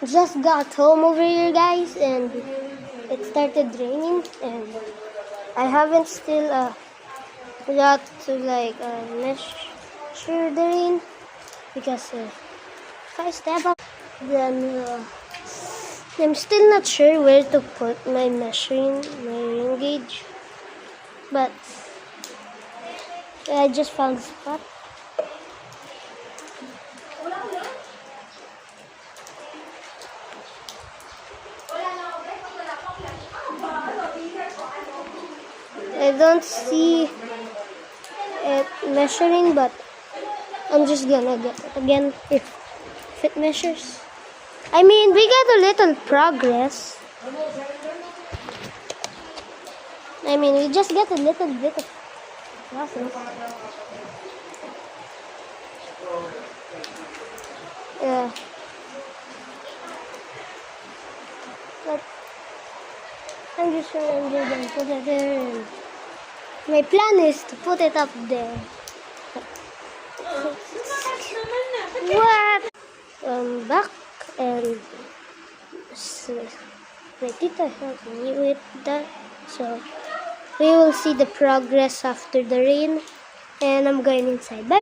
just got home over here, guys, and it started raining, and I haven't still got to measure the rain because if I step up, then I'm still not sure where to put my rain gauge, but I just found a spot. I don't see it measuring, but I'm just gonna get it again if it measures. I mean, we got a little progress. I mean, we just get a little bit of progress. Yeah. But I'm just gonna put it there. And my plan is to put it up there. What? Back, and my tita helped me with that, so we will see the progress after the rain, and I'm going inside. Bye.